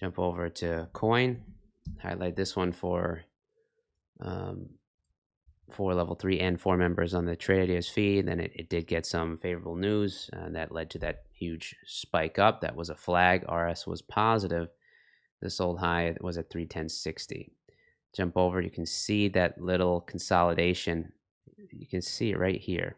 Jump over to coin, highlight this one for level 3 and 4 members on the Trade Ideas feed. Then it did get some favorable news that led to that huge spike up. That was a flag. RS was positive. This old high was at 310.60. Jump over, you can see that little consolidation. You can see it right here.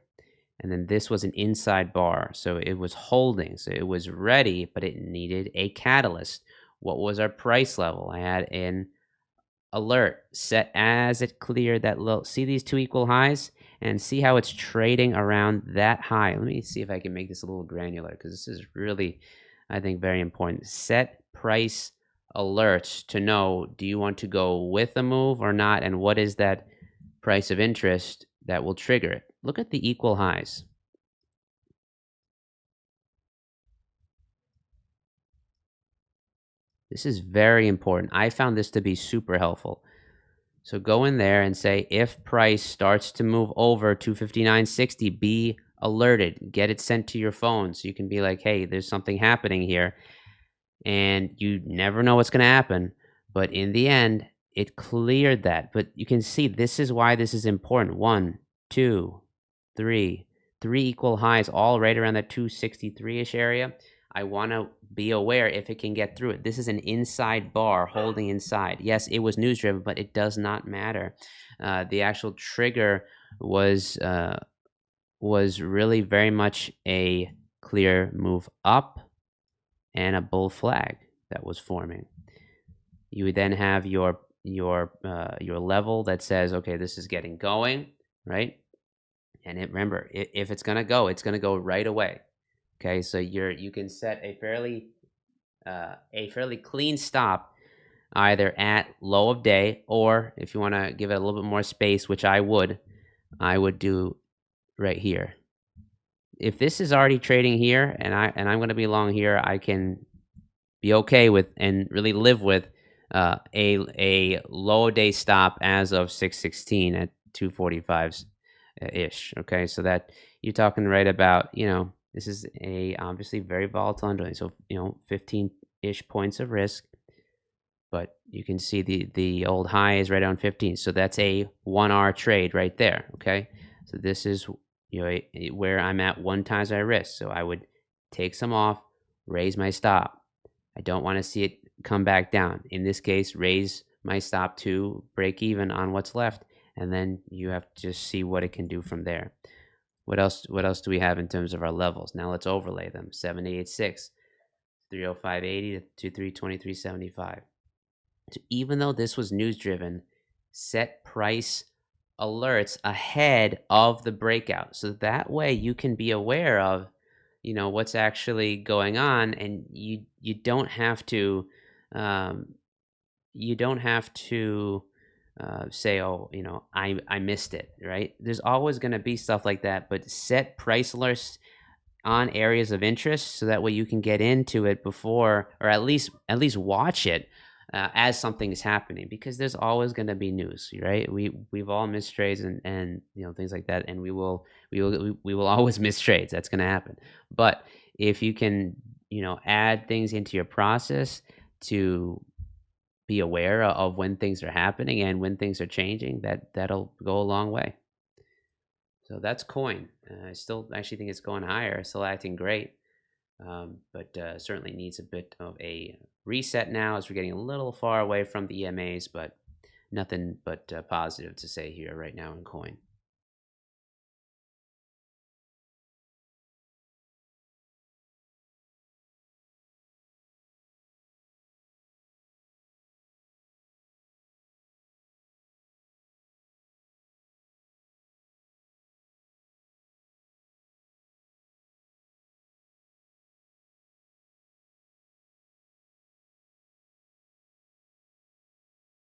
And then this was an inside bar, so it was holding, so it was ready, but it needed a catalyst. What was our price level? I had an alert set as it cleared that low. See these two equal highs, and see how it's trading around that high. Let me see if I can make this a little granular, because this is really, I think, very important. Set price alerts to know, do you want to go with a move or not, and what is that price of interest that will trigger it. Look at the equal highs. This is very important. I found this to be super helpful. So go in there and say, if price starts to move over 259.60, be alerted. Get it sent to your phone so you can be like, hey, there's something happening here. And you never know what's going to happen. But in the end, it cleared that. But you can see this is why this is important. 1, 2, 3 equal highs, all right around that 263-ish area. I want to be aware if it can get through it. This is an inside bar holding inside. Yes, it was news driven, but it does not matter. The actual trigger was really very much a clear move up and a bull flag that was forming. You would then have your level that says, okay, this is getting going, right? And remember, if it's going to go right away. Okay, so you can set a fairly clean stop either at low of day, or if you want to give it a little bit more space, which I would do right here. If this is already trading here and I'm going to be long here, I can be okay with and really live with a low day stop as of 6:16 at 245 ish. Okay, so that you're talking right about, this is a obviously very volatile underlying, so 15-ish points of risk, but you can see the old high is right on 15, so that's a 1R trade right there. Okay, so this is where I'm at 1 times my risk, so I would take some off, raise my stop. I don't want to see it come back down. In this case, raise my stop to break even on what's left, and then you have to just see what it can do from there. What else do we have in terms of our levels? Now let's overlay them. 786, 305.80 to 2323.75. So even though this was news driven, set price alerts ahead of the breakout. So that way you can be aware of what's actually going on, and you don't have to say, oh, I missed it, right? There's always going to be stuff like that, but set price alerts on areas of interest so that way you can get into it before, or at least watch it as something is happening, because there's always going to be news, right? We've all missed trades and things like that, and we will always miss trades. That's going to happen. But if you can add things into your process to be aware of when things are happening and when things are changing, that'll go a long way. So that's coin. I still actually think it's going higher, still acting great, but certainly needs a bit of a reset now as we're getting a little far away from the EMAs, but nothing but positive to say here right now in coin.